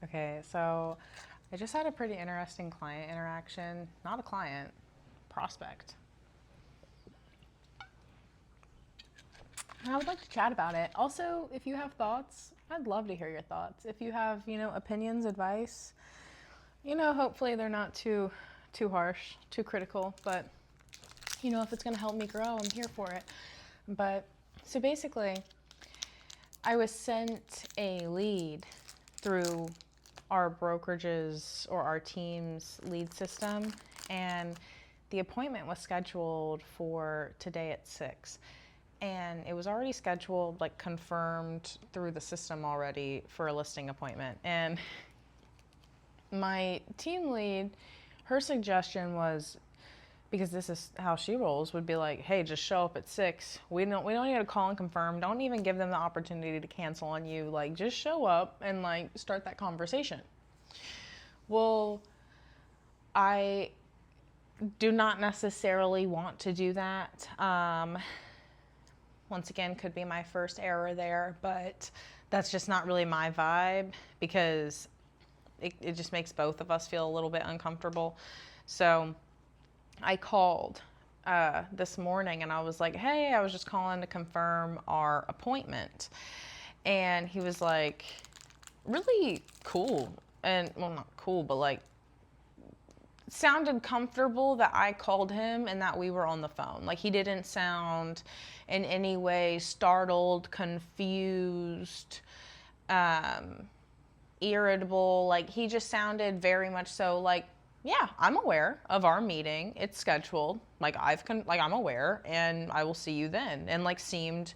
Okay, so I just had a pretty interesting client interaction. Not a client, prospect. And I would like to chat about it. Also, if you have thoughts, I'd love to hear your thoughts. If you have, opinions, advice, hopefully they're not too harsh, too critical, but if it's going to help me grow, I'm here for it. But so basically, I was sent a lead through our brokerage's or our team's lead system, and the appointment was scheduled for today at 6. And it was already scheduled, like confirmed through the system already for a listing appointment. And my team lead, her suggestion was, because this is how she rolls, would be like, hey, just show up at 6. We don't need to call and confirm. Don't even give them the opportunity to cancel on you. Like, just show up and like start that conversation. Well, I do not necessarily want to do that. Once again, could be my first error there, but that's just not really my vibe, because it just makes both of us feel a little bit uncomfortable. So I called this morning and I was like, hey, I was just calling to confirm our appointment. And he was like, really cool. And, well, not cool, but like, sounded comfortable that I called him and that we were on the phone. Like, he didn't sound in any way startled, confused, irritable. Like, he just sounded very much so like, yeah, I'm aware of our meeting. It's scheduled. Like, I'm aware, and I will see you then. And like, seemed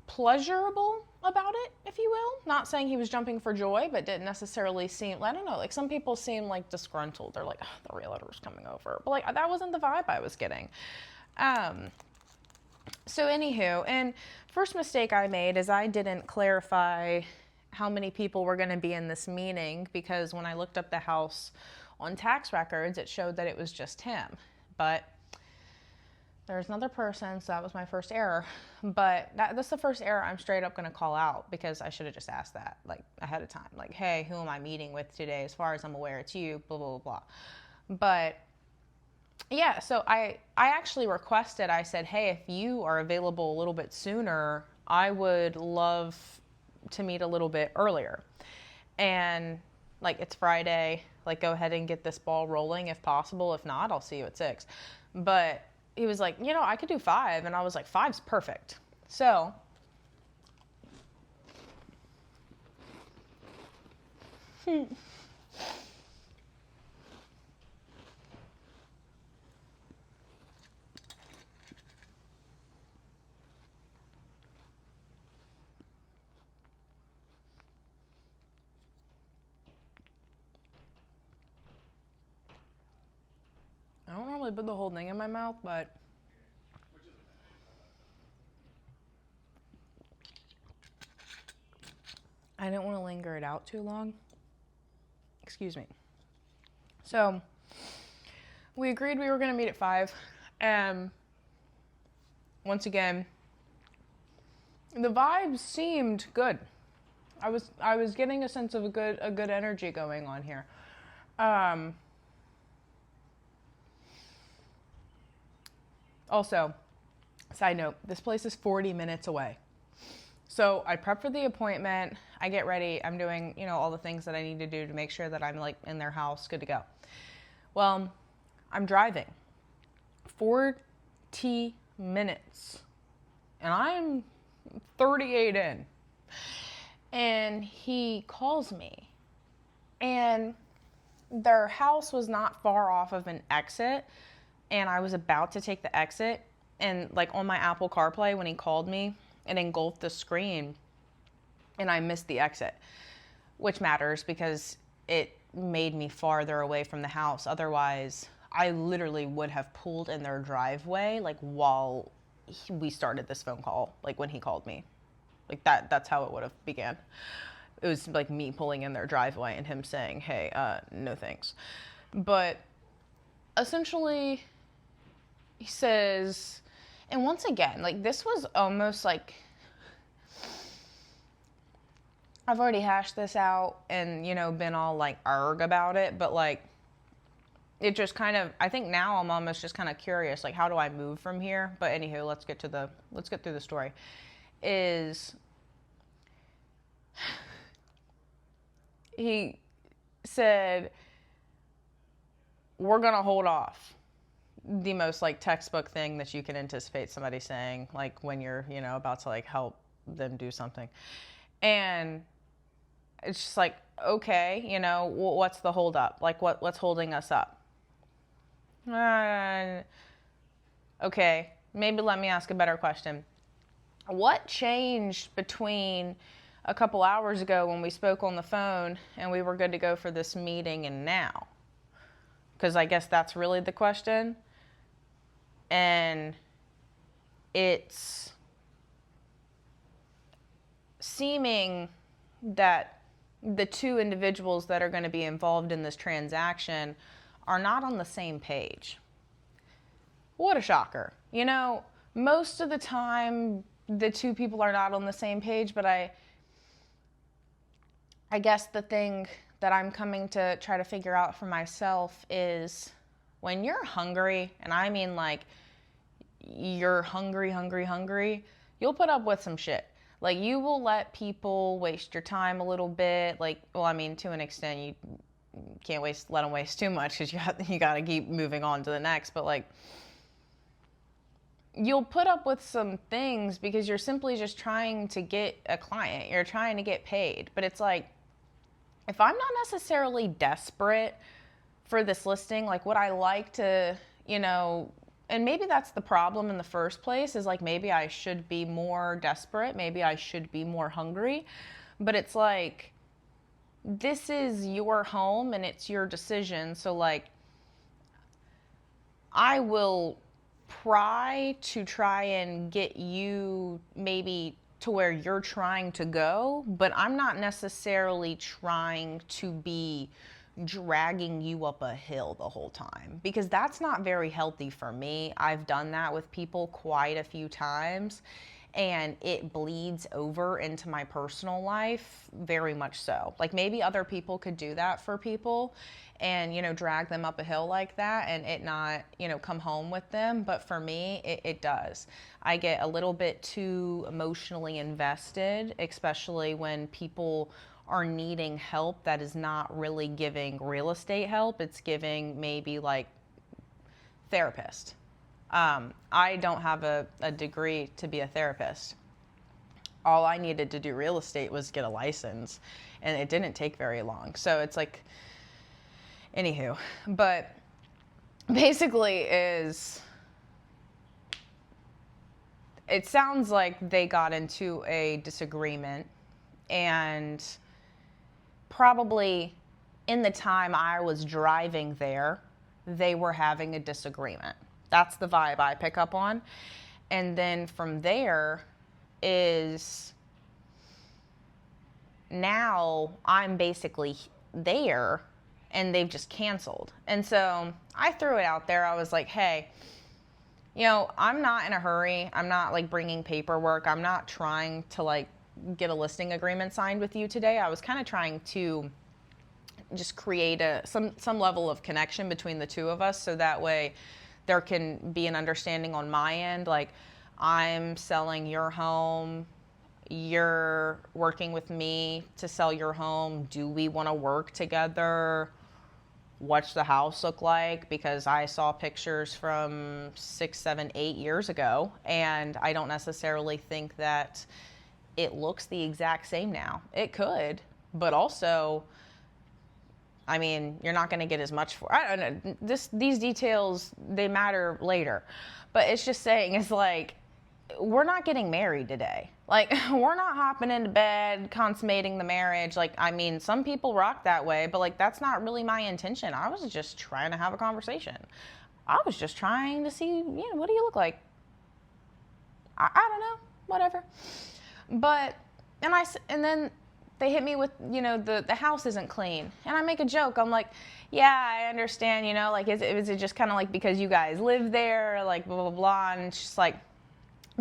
pleasurable about it, if you will. Not saying he was jumping for joy, but didn't necessarily seem, I don't know, like some people seem like disgruntled. They're like, oh, the realtor's coming over. But like, that wasn't the vibe I was getting. So anywho, and first mistake I made is I didn't clarify how many people were going to be in this meeting, because when I looked up the house on tax records, it showed that it was just him. But there's another person, so that was my first error. But that's the first error I'm straight up going to call out, because I should have just asked that like ahead of time. Like, hey, who am I meeting with today? As far as I'm aware, it's you, blah, blah, blah, blah. But yeah, so I actually requested, I said, hey, if you are available a little bit sooner, I would love to meet a little bit earlier. And like, it's Friday, like, go ahead and get this ball rolling if possible. If not, I'll see you at 6. But he was like, I could do 5. And I was like, 5's perfect. So I don't normally put the whole thing in my mouth, but I didn't want to linger it out too long. Excuse me. So we agreed we were going to meet at 5. And once again, the vibes seemed good. I was getting a sense of a good energy going on here. Also, side note, this place is 40 minutes away. So I prep for the appointment, I get ready, I'm doing, all the things that I need to do to make sure that I'm like in their house, good to go. Well, I'm driving 40 minutes and I'm 38 in. And he calls me, and their house was not far off of an exit, and I was about to take the exit, and like on my Apple CarPlay, when he called me, it engulfed the screen and I missed the exit, which matters because it made me farther away from the house. Otherwise, I literally would have pulled in their driveway like while we started this phone call, like when he called me. Like that's how it would have began. It was like me pulling in their driveway and him saying, hey, no thanks. But essentially, he says, and once again, like, this was almost like I've already hashed this out and, you know, been all like arg about it, but like, it just kind of, I think now I'm almost just kind of curious, like, how do I move from here? But anywho, let's get through the story. He said, we're going to hold off. The most like textbook thing that you can anticipate somebody saying, like when you're, you know, about to like help them do something. And it's just like, okay, you know, what's the hold up? Like what's holding us up? Okay, maybe let me ask a better question. What changed between a couple hours ago when we spoke on the phone and we were good to go for this meeting and now? Because I guess that's really the question. And it's seeming that the two individuals that are going to be involved in this transaction are not on the same page. What a shocker. You know, most of the time the two people are not on the same page, but I guess the thing that I'm coming to try to figure out for myself is when you're hungry, and I mean like you're hungry, you'll put up with some shit. Like you will let people waste your time a little bit. Like, well, I mean, to an extent, you can't let them waste too much because you got to keep moving on to the next. But like, you'll put up with some things because you're simply just trying to get a client. You're trying to get paid. But it's like, if I'm not necessarily desperate for this listing, like would I like to, you know, and maybe that's the problem in the first place is like maybe I should be more desperate. Maybe I should be more hungry. But it's like, this is your home and it's your decision. So like, I will try and get you maybe to where you're trying to go, but I'm not necessarily trying to be dragging you up a hill the whole time because that's not very healthy for me. I've done that with people quite a few times and it bleeds over into my personal life very much so. Like maybe other people could do that for people and, you know, drag them up a hill like that and it not, you know, come home with them. But for me, it does. I get a little bit too emotionally invested, especially when people are needing help that is not really giving real estate help. It's giving maybe like therapist. I don't have a degree to be a therapist. All I needed to do real estate was get a license and it didn't take very long. So it's like, anywho, but basically it sounds like they got into a disagreement and probably in the time I was driving there, they were having a disagreement. That's the vibe I pick up on. And then from there is now I'm basically there and they've just canceled. And so I threw it out there. I was like, hey, you know, I'm not in a hurry. I'm not like bringing paperwork. I'm not trying to like get a listing agreement signed with you today. I was kind of trying to just create some level of connection between the two of us so that way there can be an understanding on my end. Like I'm selling your home, you're working with me to sell your home. Do we want to work together? What's the house look like? Because I saw pictures from 6, 7, 8 years ago, and I don't necessarily think that it looks the exact same now. It could, but also, I mean, you're not going to get as much for, I don't know, these details, they matter later. But it's just saying, it's like, we're not getting married today. Like, we're not hopping into bed, consummating the marriage. Like, I mean, some people rock that way, but like, that's not really my intention. I was just trying to have a conversation. I was just trying to see, you know, what do you look like? I don't know, whatever. But, and then they hit me with, you know, the house isn't clean. And I make a joke. I'm like, yeah, I understand, you know, like, is it just kind of like because you guys live there, like, blah, blah, blah. And it's just like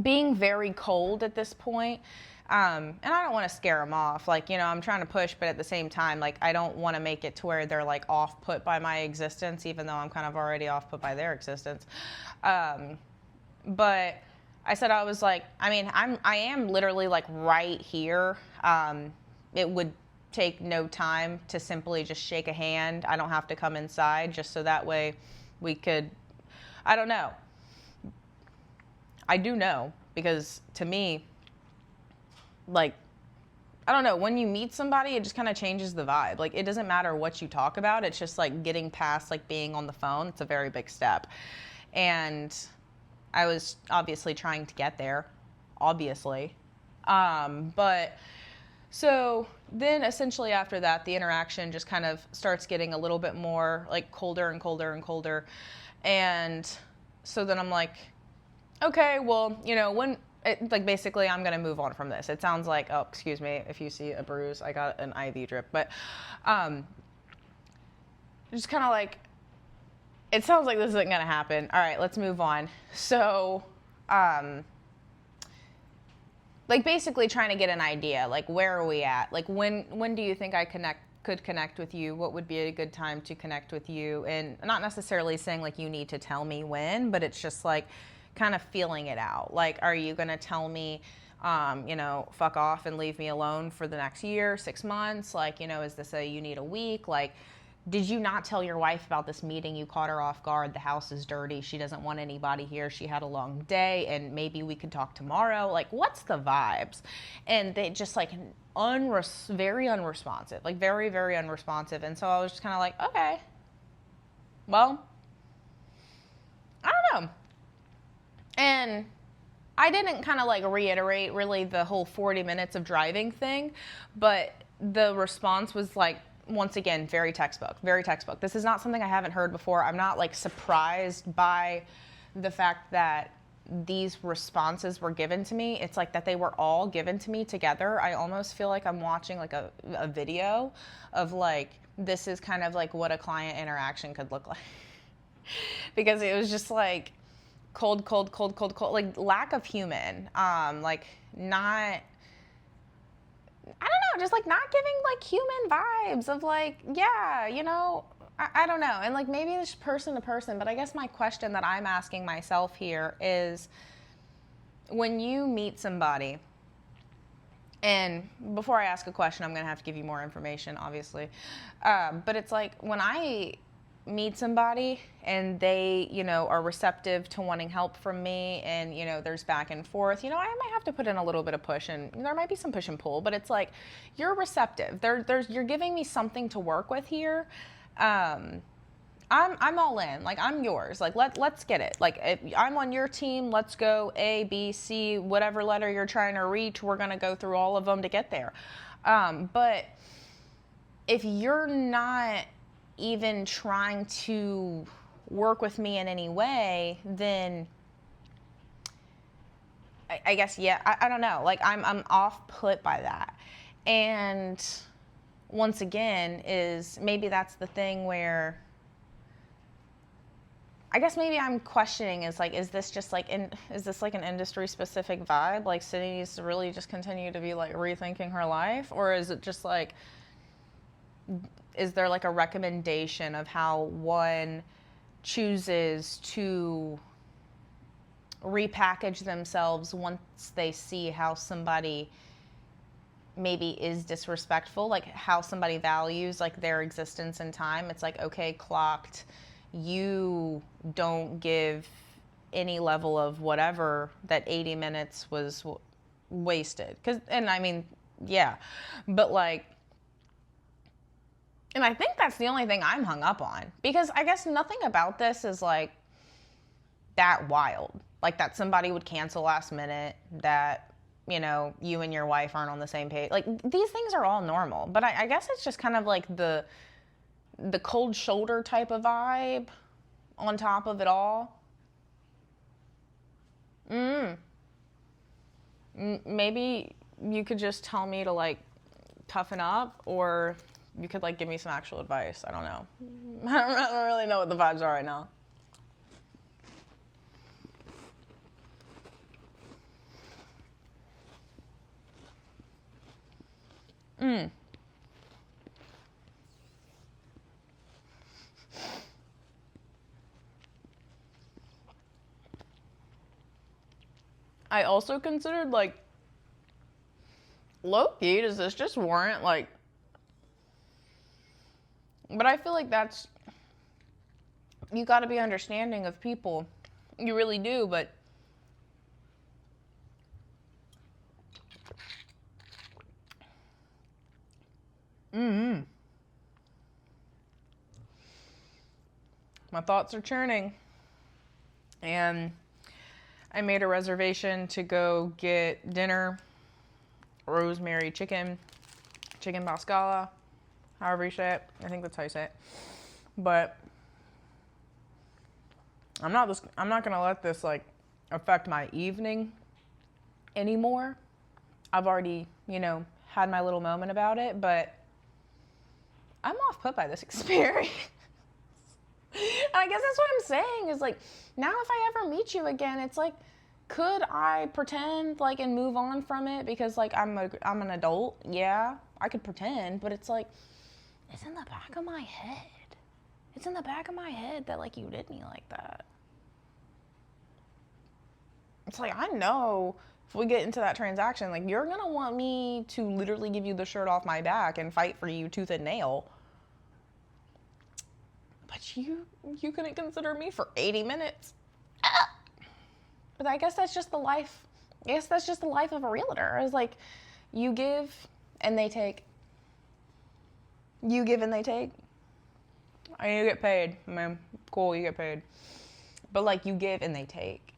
being very cold at this point. And I don't want to scare them off. Like, you know, I'm trying to push, but at the same time, like, I don't want to make it to where they're like off put by my existence, even though I'm kind of already off put by their existence. But I said, I was like, I mean, I am literally like right here. It would take no time to simply just shake a hand. I don't have to come inside, just so that way we could, I don't know. I do know, because to me, like, I don't know, when you meet somebody, it just kind of changes the vibe. Like, it doesn't matter what you talk about. It's just like getting past like being on the phone. It's a very big step. And I was obviously trying to get there, obviously. But so then essentially after that, the interaction just kind of starts getting a little bit more like colder and colder and colder. And so then I'm like, okay, well, you know, like basically I'm going to move on from this. It sounds like, oh, excuse me, if you see a bruise, I got an IV drip. But just kind of like, it sounds like this isn't going to happen. All right, let's move on. So, like basically trying to get an idea, like where are we at? Like when do you think I could connect with you? What would be a good time to connect with you? And not necessarily saying like you need to tell me when, but it's just like kind of feeling it out. Like, are you going to tell me, you know, fuck off and leave me alone for the next year, 6 months? Like, you know, is this you need a week? Like, did you not tell your wife about this meeting? You caught her off guard. The house is dirty. She doesn't want anybody here. She had a long day, and maybe we could talk tomorrow. Like, what's the vibes? And they just like very unresponsive, like very, very unresponsive. And so I was just kind of like, okay, well, I don't know. And I didn't kind of like reiterate really the whole 40 minutes of driving thing, but the response was like, once again, very textbook, very textbook. This is not something I haven't heard before. I'm not like surprised by the fact that these responses were given to me. It's like that they were all given to me together. I almost feel like I'm watching like a video of like, this is kind of like what a client interaction could look like. Because it was just like cold, like lack of human, like not, I don't know, just like not giving like human vibes of like, yeah, you know, I don't know. And like maybe it's person to person, but I guess my question that I'm asking myself here is, when you meet somebody, and before I ask a question, I'm going to have to give you more information, obviously. But it's like when I meet somebody and they, you know, are receptive to wanting help from me, and, you know, there's back and forth, you know, I might have to put in a little bit of push, and there might be some push and pull, but it's like, you're receptive. You're giving me something to work with here. I'm all in. Like, I'm yours. Like, let's get it. Like, if I'm on your team, let's go A, B, C, whatever letter you're trying to reach, we're going to go through all of them to get there. But if you're not even trying to work with me in any way, then I guess, yeah, I don't know. Like, I'm off put by that. And once again, is maybe that's the thing where I guess maybe I'm questioning is like, is this just like, is this like an industry specific vibe? Like, Sydney needs to really just continue to be like rethinking her life? Or is it just like, is there like a recommendation of how one chooses to repackage themselves once they see how somebody maybe is disrespectful, like how somebody values like their existence and time? It's like, okay, clocked, you don't give any level of whatever, that 80 minutes was wasted. And I mean, yeah, but like, and I think that's the only thing I'm hung up on, because I guess nothing about this is like that wild, like that somebody would cancel last minute, that, you know, you and your wife aren't on the same page. Like, these things are all normal, but I guess it's just kind of like the cold shoulder type of vibe on top of it all. Maybe you could just tell me to like toughen up, or you could like give me some actual advice. I don't know. I don't really know what the vibes are right now. Mm. I also considered, like, low key, does this just warrant, like, but I feel like that's, you gotta be understanding of people. You really do, but my thoughts are churning. And I made a reservation to go get dinner, rosemary chicken mascala, however you say it. I think that's how you say it. But I'm not gonna let this, like, affect my evening anymore. I've already, had my little moment about it, but I'm off put by this experience. And I guess that's what I'm saying is, like, now if I ever meet you again, it's like, could I pretend, like, and move on from it because, like, I'm an adult? Yeah, I could pretend, but it's like, it's in the back of my head. It's in the back of my head that, like, you did me like that. It's like, I know if we get into that transaction, like, you're gonna want me to literally give you the shirt off my back and fight for you tooth and nail. But you couldn't consider me for 80 minutes. But I guess that's just the life. I guess that's just the life of a realtor. It's like, you give and they take. You give and they take. And you get paid, man. Cool, you get paid. But, like, you give and they take.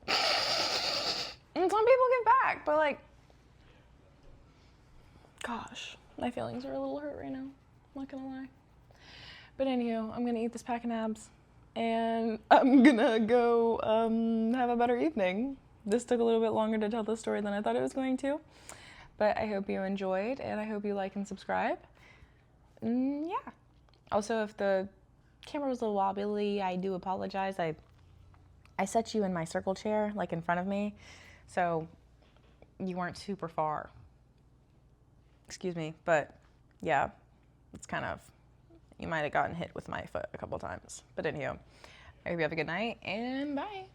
And some people give back, but, like, gosh, my feelings are a little hurt right now. I'm not gonna lie. But anywho, I'm gonna eat this pack of nabs, and I'm gonna go have a better evening. This took a little bit longer to tell the story than I thought it was going to, but I hope you enjoyed, and I hope you like and subscribe. Yeah. Also, if the camera was a little wobbly, I do apologize. I set you in my circle chair, like, in front of me, so you weren't super far. Excuse me, but yeah, it's kind of, you might have gotten hit with my foot a couple times. But anywho, I hope you have a good night, and bye.